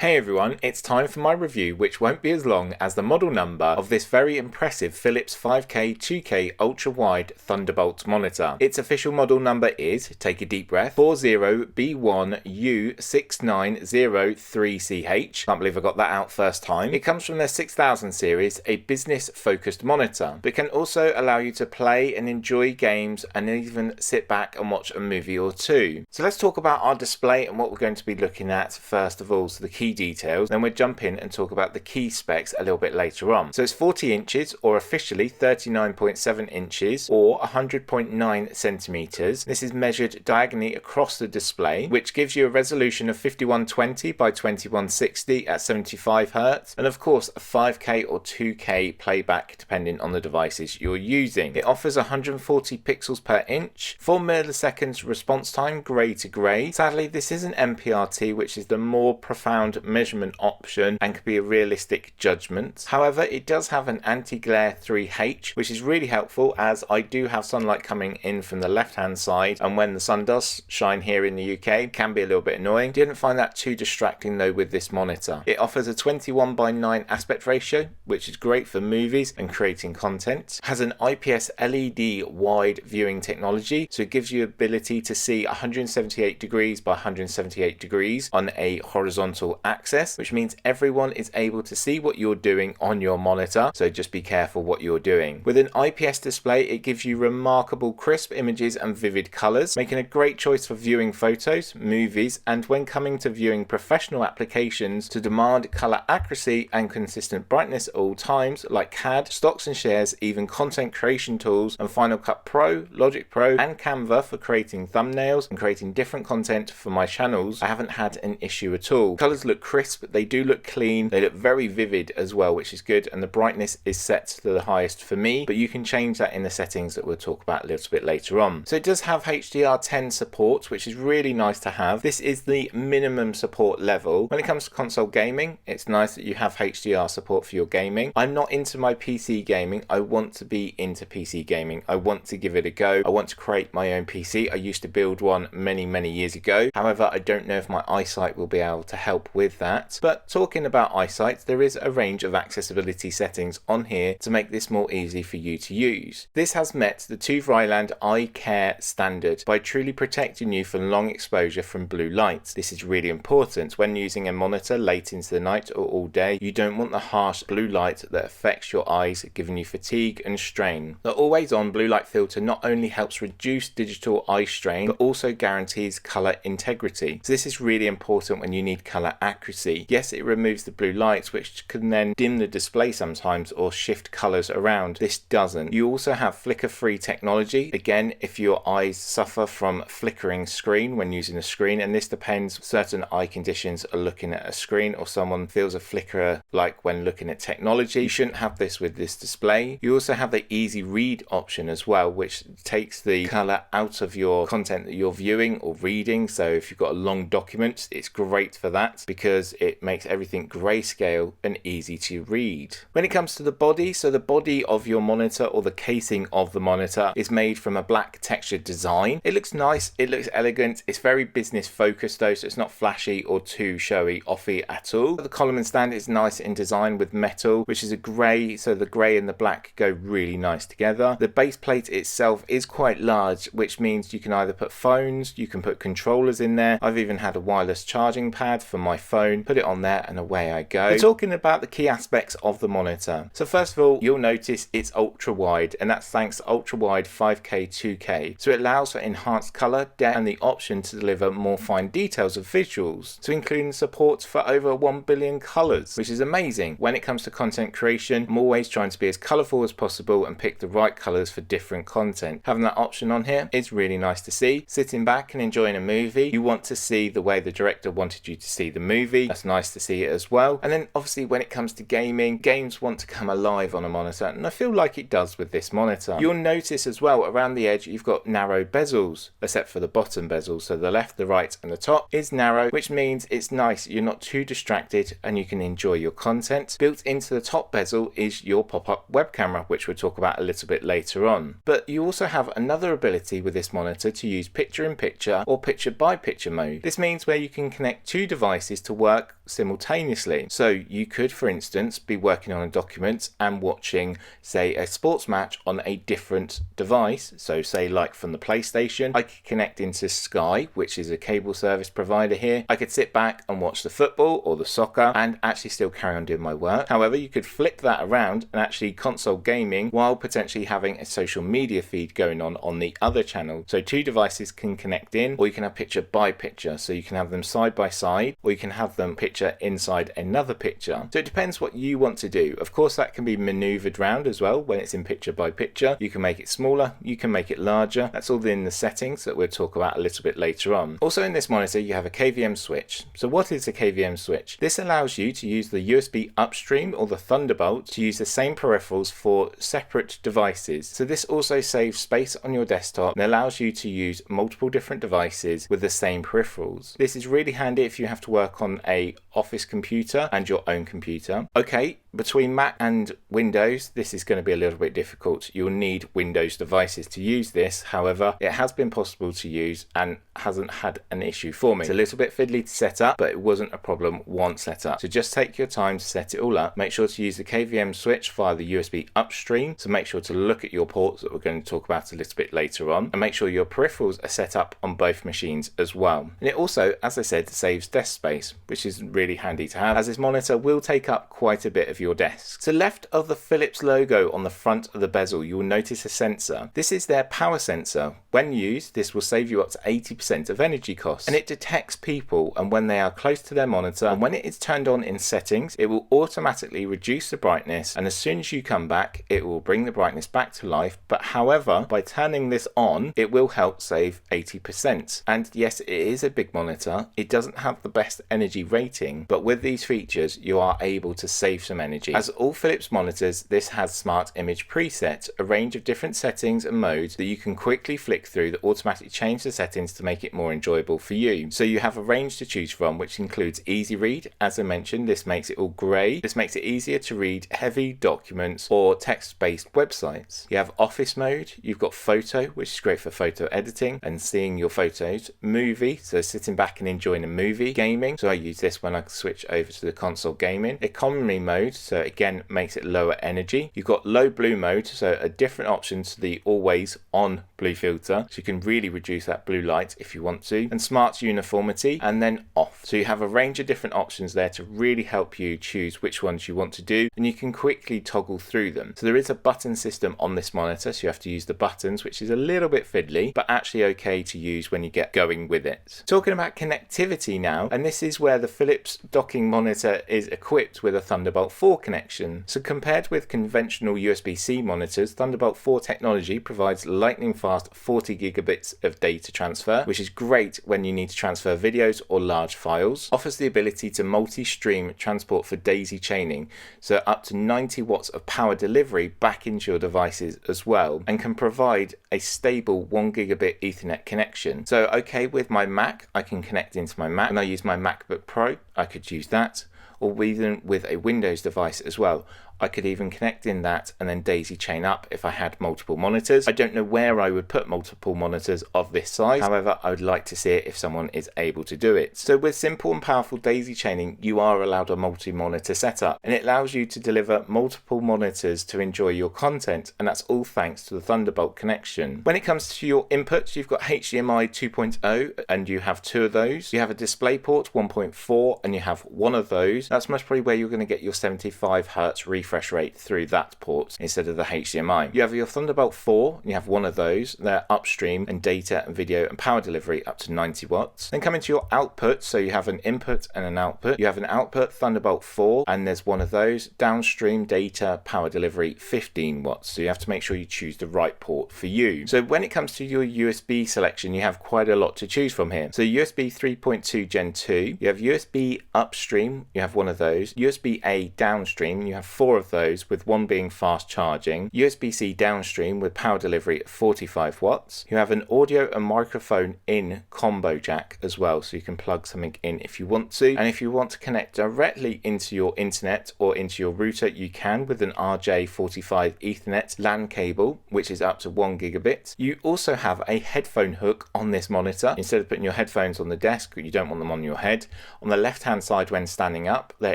Hey everyone, it's time for my review, which won't be as long as the model number of this very impressive Philips 5K 2K UltraWide Thunderbolt monitor. Its official model number is, take a deep breath, 40B1U6903CH. Can't believe I got that out first time. It comes from their 6000 series, a business-focused monitor, but can also allow you to play and enjoy games and even sit back and watch a movie or two. So let's talk about our display and what we're going to be looking at first of all, so the key details, then we'll jump in and talk about the key specs a little bit later on. So it's 40 inches, or officially 39.7 inches, or 100.9 centimeters. This is measured diagonally across the display, which gives you a resolution of 5120 by 2160 at 75 Hz, and of course a 5K or 2K playback depending on the devices you're using. It offers 140 pixels per inch, 4 milliseconds response time grey to grey. Sadly, this is an MPRT, which is the more profound measurement option and can be a realistic judgment. However, it does have an anti-glare 3H, which is really helpful as I do have sunlight coming in from the left hand side, and when the sun does shine here in the UK, it can be a little bit annoying. Didn't find that too distracting though with this monitor. It offers a 21:9 aspect ratio, which is great for movies and creating content. Has an IPS LED wide viewing technology, so it gives you ability to see 178 degrees by 178 degrees on a horizontal axis, which means everyone is able to see what you're doing on your monitor, so just be careful what you're doing. With an IPS display, it gives you remarkable crisp images and vivid colors, making a great choice for viewing photos, movies, and when coming to viewing professional applications to demand color accuracy and consistent brightness at all times, like CAD, stocks and shares, even content creation tools, and Final Cut Pro, Logic Pro, and Canva for creating thumbnails and creating different content for my channels. I haven't had an issue at all. Colors look crisp, they do look clean, they look very vivid as well, which is good, and the brightness is set to the highest for me, but you can change that in the settings that we'll talk about a little bit later on. So it does have HDR10 support, which is really nice to have. This is the minimum support level. When it comes to console gaming, it's nice that you have HDR support for your gaming. I'm not into my PC gaming. I want to be into PC gaming. I want to give it a go. I want to create my own PC. I used to build one many years ago. However, I don't know if my eyesight will be able to help with that. But talking about eyesight, there is a range of accessibility settings on here to make this more easy for you to use. This has met the TÜV Rheinland Eye Care standard by truly protecting you from long exposure from blue light. This is really important when using a monitor late into the night or all day. You don't want the harsh blue light that affects your eyes, giving you fatigue and strain. The always on blue light filter not only helps reduce digital eye strain, but also guarantees color integrity. So this is really important when you need color accuracy. Yes, it removes the blue lights, which can then dim the display sometimes or shift colors around. This doesn't. You also have flicker-free technology. Again, if your eyes suffer from flickering screen when using a screen, and this depends, certain eye conditions are looking at a screen or someone feels a flicker like when looking at technology. You shouldn't have this with this display. You also have the easy read option as well, which takes the color out of your content that you're viewing or reading. So if you've got a long document, it's great for that because it makes everything grayscale and easy to read. When it comes to the body, so the body of your monitor or the casing of the monitor is made from a black textured design. It looks nice, it looks elegant, it's very business focused though, so it's not flashy or too showy offy at all. The column and stand is nice in design with metal, which is a grey, so the grey and the black go really nice together. The base plate itself is quite large, which means you can either put phones, you can put controllers in there. I've even had a wireless charging pad for my phone, put it on there and away I go. We're talking about the key aspects of the monitor. So first of all, you'll notice it's ultra wide, and that's thanks to UltraWide 5K 2K. So it allows for enhanced color, depth, and the option to deliver more fine details of visuals, so including support for over 1 billion colors, which is amazing. When it comes to content creation, I'm always trying to be as colorful as possible and pick the right colors for different content. Having that option on here is really nice to see. Sitting back and enjoying a movie, you want to see the way the director wanted you to see the movie. That's nice to see it as well. And then obviously when it comes to gaming, games want to come alive on a monitor, and I feel like it does with this monitor. You'll notice as well around the edge you've got narrow bezels, except for the bottom bezel, so the left, the right and the top is narrow, which means it's nice, you're not too distracted and you can enjoy your content. Built into the top bezel is your pop-up web camera, which we'll talk about a little bit later on. But you also have another ability with this monitor to use picture-in-picture or picture-by-picture mode. This means where you can connect two devices to to work simultaneously. So you could, for instance, be working on a document and watching, say, a sports match on a different device. So say like from the PlayStation, I could connect into Sky, which is a cable service provider here. I could sit back and watch the football or the soccer and actually still carry on doing my work. However, you could flip that around and actually console gaming while potentially having a social media feed going on the other channel. So two devices can connect in, or you can have picture by picture. So you can have them side by side, or you can have them picture inside another picture. So it depends what you want to do. Of course, that can be maneuvered round as well when it's in picture by picture. You can make it smaller, you can make it larger. That's all in the settings that we'll talk about a little bit later on. Also in this monitor, you have a KVM switch. So what is a KVM switch? This allows you to use the USB upstream or the Thunderbolt to use the same peripherals for separate devices. So this also saves space on your desktop and allows you to use multiple different devices with the same peripherals. This is really handy if you have to work on a office computer and your own computer. Okay, between Mac and Windows, this is going to be a little bit difficult. You'll need Windows devices to use this. However, it has been possible to use and hasn't had an issue for me. It's a little bit fiddly to set up, but it wasn't a problem once set up. So just take your time to set it all up. Make sure to use the KVM switch via the USB upstream. So make sure to look at your ports that we're going to talk about a little bit later on, and make sure your peripherals are set up on both machines as well. And it also, as I said, saves desk space, which is really handy to have, as this monitor will take up quite a bit of your desk. To left of the Philips logo on the front of the bezel, you will notice a sensor. This is their power sensor. When used, this will save you up to 80% of energy costs, and it detects people and when they are close to their monitor, and when it is turned on in settings, it will automatically reduce the brightness, and as soon as you come back, it will bring the brightness back to life. But however, by turning this on, it will help save 80%. And yes, it is a big monitor. It doesn't have the best energy rating, but with these features, you are able to save some energy. As all Philips monitors, this has Smart Image Preset, a range of different settings and modes that you can quickly flick through that automatically change the settings to make it more enjoyable for you. So you have a range to choose from, which includes Easy Read. As I mentioned, this makes it all grey. This makes it easier to read heavy documents or text-based websites. You have Office mode, you've got Photo, which is great for photo editing and seeing your photos. Movie, so sitting back and enjoying a movie. Gaming, so I use this when I switch over to the console gaming. Economy mode, so again makes it lower energy. You've got Low Blue mode, so a different option to the always on blue filter, so you can really reduce that blue light if you want to. And Smart Uniformity, and then Off. So you have a range of different options there to really help you choose which ones you want to do, and you can quickly toggle through them. So there is a button system on this monitor, so you have to use the buttons, which is a little bit fiddly, but actually okay to use when you get going with it. Talking about connectivity now, and this is where the Philips docking monitor is equipped with a Thunderbolt 4 connection. So compared with conventional USB-C monitors, Thunderbolt 4 technology provides lightning fast 40 gigabits of data transfer, which is great when you need to transfer videos or large files. Offers the ability to multi-stream transport for daisy chaining, so up to 90 watts of power delivery back into your devices as well, and can provide a stable 1 gigabit Ethernet connection. So okay, with my Mac, I can connect into my Mac, and I use my MacBook Pro, I could use that, or even with a Windows device as well. I could even connect in that and then daisy chain up if I had multiple monitors. I don't know where I would put multiple monitors of this size. However, I would like to see it if someone is able to do it. So with simple and powerful daisy chaining, you are allowed a multi-monitor setup, and it allows you to deliver multiple monitors to enjoy your content, and that's all thanks to the Thunderbolt connection. When it comes to your inputs, you've got HDMI 2.0 and you have two of those. You have a DisplayPort 1.4 and you have one of those. That's most probably where you're going to get your 75 Hz refresh rate through that port instead of the HDMI. You have your Thunderbolt 4, and you have one of those. They're upstream and data and video and power delivery up to 90 watts. Then coming to your output, so you have an input and an output. You have an output Thunderbolt 4, and there's one of those. Downstream data power delivery 15 watts. So you have to make sure you choose the right port for you. So when it comes to your USB selection, you have quite a lot to choose from here. So USB 3.2 Gen 2, you have USB upstream, you have one of those. USB-A downstream, you have four of those, with one being fast charging, USB-C downstream with power delivery at 45 watts. You have an audio and microphone in combo jack as well, so you can plug something in if you want to. And if you want to connect directly into your internet or into your router, you can with an RJ45 Ethernet LAN cable, which is up to 1 gigabit. You also have a headphone hook on this monitor. Instead of putting your headphones on the desk, you don't want them on your head. On the left hand side when standing up, there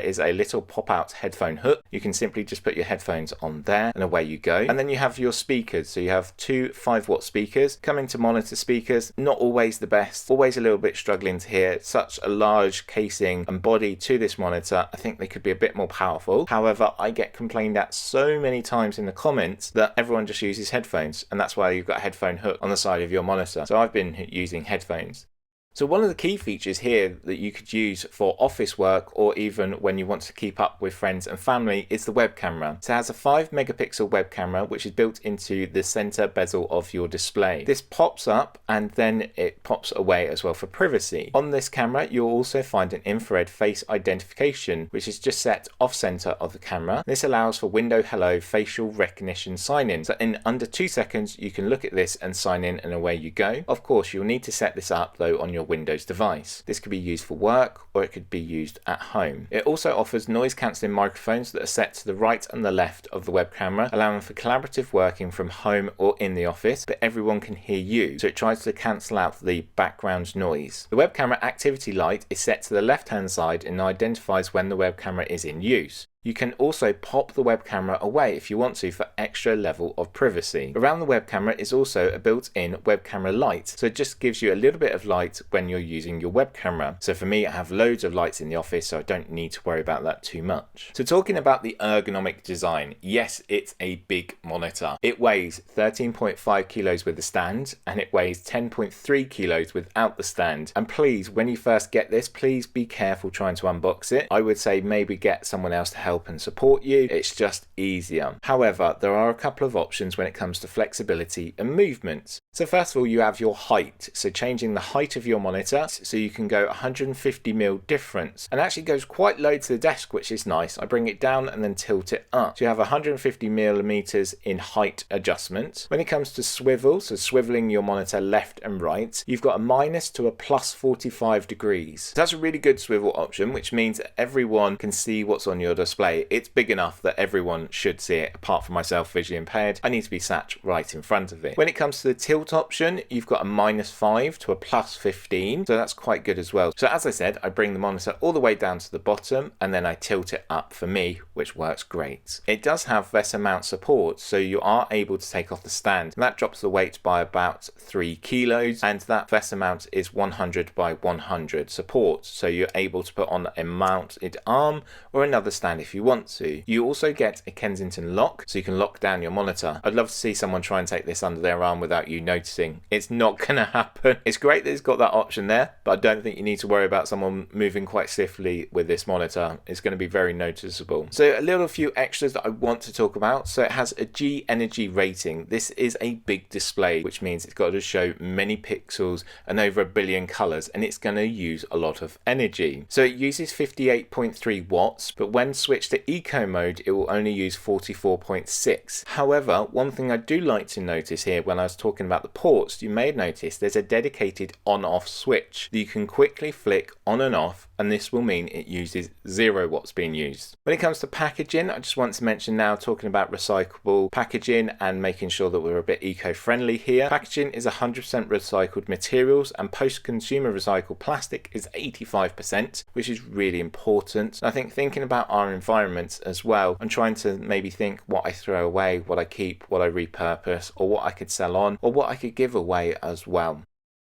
is a little pop out headphone hook. You can simply just put your headphones on there and away you go. And then you have your speakers. So you have two 5-watt speakers coming to monitor speakers. Not always the best, always a little bit struggling to hear. Such a large casing and body to this monitor. I think they could be a bit more powerful. However, I get complained at so many times in the comments that everyone just uses headphones, and that's why you've got a headphone hook on the side of your monitor. So I've been using headphones. So one of the key features here that you could use for office work or even when you want to keep up with friends and family is the web camera. So it has a 5 megapixel web camera which is built into the center bezel of your display. This pops up and then it pops away as well for privacy. On this camera you'll also find an infrared face identification which is just set off center of the camera. This allows for window hello facial recognition sign-in. So in under 2 seconds you can look at this and sign in and away you go. Of course you'll need to set this up though on your Windows device. This could be used for work or it could be used at home. It also offers noise cancelling microphones that are set to the right and the left of the web camera, allowing for collaborative working from home or in the office, but everyone can hear you, so it tries to cancel out the background noise. The web camera activity light is set to the left hand side and identifies when the web camera is in use. You can also pop the web camera away if you want to for extra level of privacy. Around the web camera is also a built-in web camera light, so it just gives you a little bit of light when you're using your web camera. So for me, I have loads of lights in the office, so I don't need to worry about that too much. So talking about the ergonomic design, yes, it's a big monitor. It weighs 13.5 kilos with the stand, and it weighs 10.3 kilos without the stand. And please, when you first get this, please be careful trying to unbox it. I would say maybe get someone else to help and support you. It's just easier. However, there are a couple of options when it comes to flexibility and movement. So first of all, you have your height. So changing the height of your monitor, so you can go 150mm difference, and actually goes quite low to the desk, which is nice. I bring it down and then tilt it up. So you have 150mm in height adjustment. When it comes to swivel, so swiveling your monitor left and right, you've got a minus to a plus 45 degrees. So that's a really good swivel option, which means that everyone can see what's on your display. It's big enough that everyone should see it, apart from myself, visually impaired. I need to be sat right in front of it. When it comes to the tilt option, you've got a -5 to a +15, so that's quite good as well. So as I said, I bring the monitor all the way down to the bottom and then I tilt it up for me, which works great. It does have VESA mount support, so you are able to take off the stand. And that drops the weight by about 3 kilos, and that VESA mount is 100 by 100 support, so you're able to put on a mounted arm or another stand if you want to. You also get a Kensington lock, so you can lock down your monitor. I'd love to see someone try and take this under their arm without you noticing. It's not gonna happen. It's great that it's got that option there, but I don't think you need to worry about someone moving quite stiffly with this monitor. It's going to be very noticeable. So a little few extras that I want to talk about. So it has a G energy rating. This is a big display, which means it's got to show many pixels and over 1 billion colors, and it's going to use a lot of energy. So it uses 58.3 watts, but when switched to eco mode, it will only use 44.6. However, one thing I do like to notice here when I was talking about the ports, you may have noticed there's a dedicated on-off switch that you can quickly flick on and off, and this will mean it uses 0 watts being used. When it comes to packaging, I just want to mention now, talking about recyclable packaging and making sure that we're a bit eco-friendly here. Packaging is 100% recycled materials, and post-consumer recycled plastic is 85%, which is really important. I think thinking about our environment as well, and trying to maybe think what I throw away, what I keep, what I repurpose, or what I could sell on, or what I could give away as well.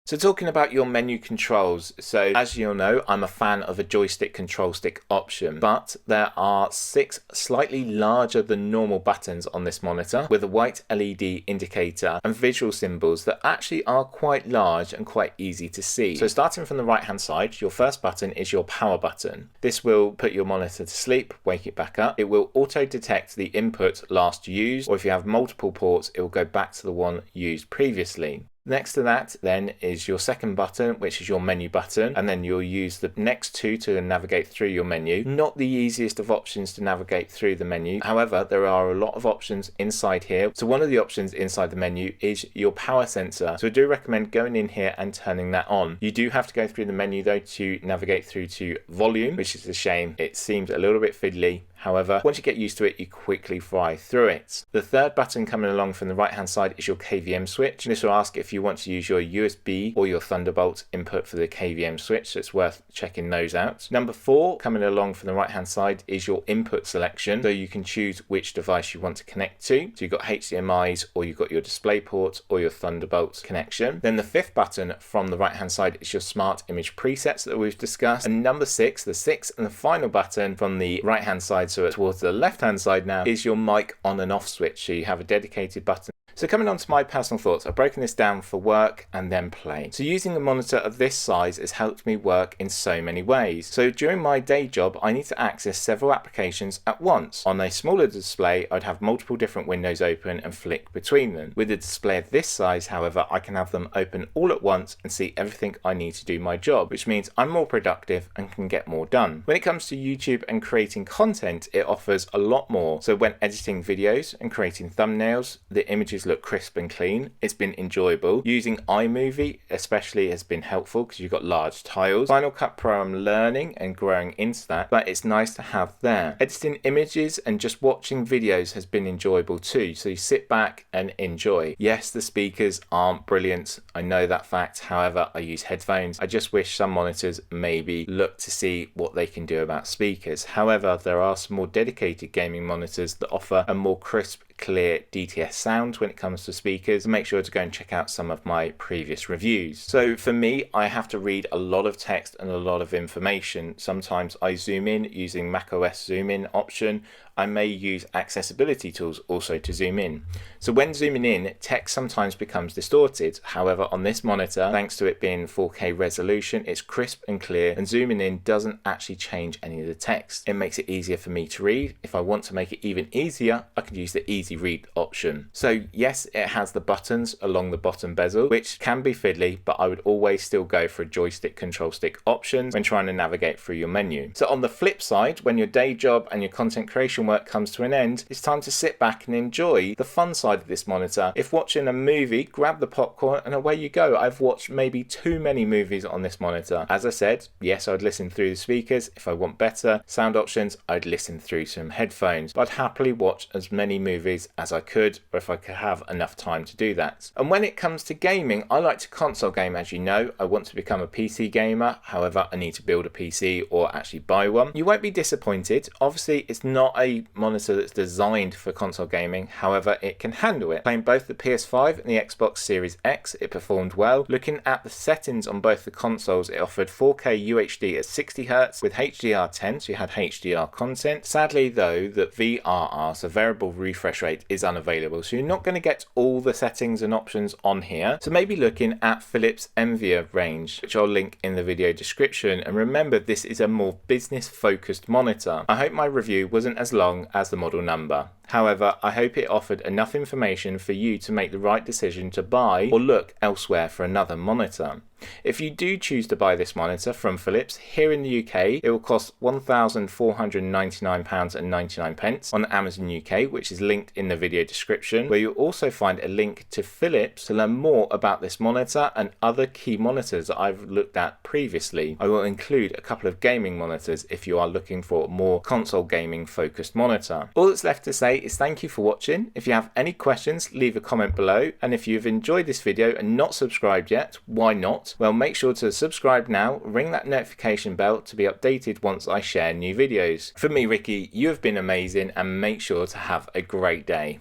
So talking about your menu controls, so as you'll know, I'm a fan of a joystick control stick option, but there are 6 slightly larger than normal buttons on this monitor with a white LED indicator and visual symbols that actually are quite large and quite easy to see. So starting from the right hand side, your first button is your power button. This will put your monitor to sleep, wake it back up. It will auto detect the input last used, or if you have multiple ports, it will go back to the one used previously. Next to that then is your second button, which is your menu button, and then you'll use the next two to navigate through your menu. Not the easiest of options to navigate through the menu, however there are a lot of options inside here. So one of the options inside the menu is your power sensor, so I do recommend going in here and turning that on. You do have to go through the menu though to navigate through to volume, which is a shame. It seems a little bit fiddly. However, once you get used to it, you quickly fly through it. The third button coming along from the right hand side is your KVM switch. This will ask if you want to use your USB or your Thunderbolt input for the KVM switch, so it's worth checking those out. Number 4 coming along from the right hand side is your input selection, so you can choose which device you want to connect to. So you've got HDMIs, or you've got your DisplayPort or your Thunderbolt connection. Then the 5th button from the right hand side is your smart image presets that we've discussed. And number 6, the 6th and the final button from the right hand side, so towards the left hand side now, is your mic on and off switch. So you have a dedicated button. So coming on to my personal thoughts, I've broken this down for work and then play. So using a monitor of this size has helped me work in so many ways. So during my day job, I need to access several applications at once. On a smaller display, I'd have multiple different windows open and flick between them. With a display of this size, however, I can have them open all at once and see everything I need to do my job, which means I'm more productive and can get more done. When it comes to YouTube and creating content, it offers a lot more. So when editing videos and creating thumbnails, the images look crisp and clean. It's been enjoyable. Using iMovie especially has been helpful because you've got large tiles. Final Cut Pro, I'm learning and growing into that, but it's nice to have there. Editing images and just watching videos has been enjoyable too, so you sit back and enjoy. Yes, the speakers aren't brilliant, I know that fact. However, I use headphones. I just wish some monitors maybe look to see what they can do about speakers. However, there are some more dedicated gaming monitors that offer a more crisp, clear DTS sound when it comes to speakers. Make sure to go and check out some of my previous reviews. So for me, I have to read a lot of text and a lot of information. Sometimes I zoom in using macOS zoom in option. I may use accessibility tools also to zoom in. So when zooming in, text sometimes becomes distorted. However, on this monitor, thanks to it being 4K resolution, it's crisp and clear, and zooming in doesn't actually change any of the text. It makes it easier for me to read. If I want to make it even easier, I can use the easy read option. So yes, it has the buttons along the bottom bezel, which can be fiddly, but I would always still go for a joystick control stick option when trying to navigate through your menu. So on the flip side, when your day job and your content creation work comes to an end, it's time to sit back and enjoy the fun side of this monitor. If watching a movie, grab the popcorn and away you go. I've watched maybe too many movies on this monitor. As I said, yes, I'd listen through the speakers. If I want better sound options, I'd listen through some headphones, but I'd happily watch as many movies as I could, or if I could have enough time to do that. And when it comes to gaming, I like to console game. As you know, I want to become a PC gamer. However, I need to build a PC or actually buy one. You won't be disappointed. Obviously, it's not a monitor that's designed for console gaming. However, it can handle it. Playing both the PS5 and the Xbox Series X, it performed well. Looking at the settings on both the consoles, it offered 4K UHD at 60Hz with HDR10, so you had HDR content. Sadly though, that VRR, so variable refresh rate, is unavailable, so you're not going to get all the settings and options on here. So maybe looking at Philips Envia range, which I'll link in the video description. And remember, this is a more business focused monitor. I hope my review wasn't as long as the model number. However, I hope it offered enough information for you to make the right decision to buy or look elsewhere for another monitor. If you do choose to buy this monitor from Philips, here in the UK, it will cost £1,499.99 on Amazon UK, which is linked in the video description, where you'll also find a link to Philips to learn more about this monitor and other key monitors that I've looked at previously. I will include a couple of gaming monitors if you are looking for a more console gaming focused monitor. All that's left to say is thank you for watching. If you have any questions, leave a comment below, and if you've enjoyed this video and not subscribed yet, why not? Well, make sure to subscribe now, ring that notification bell to be updated once I share new videos. For me, Ricky, you have been amazing, and make sure to have a great day.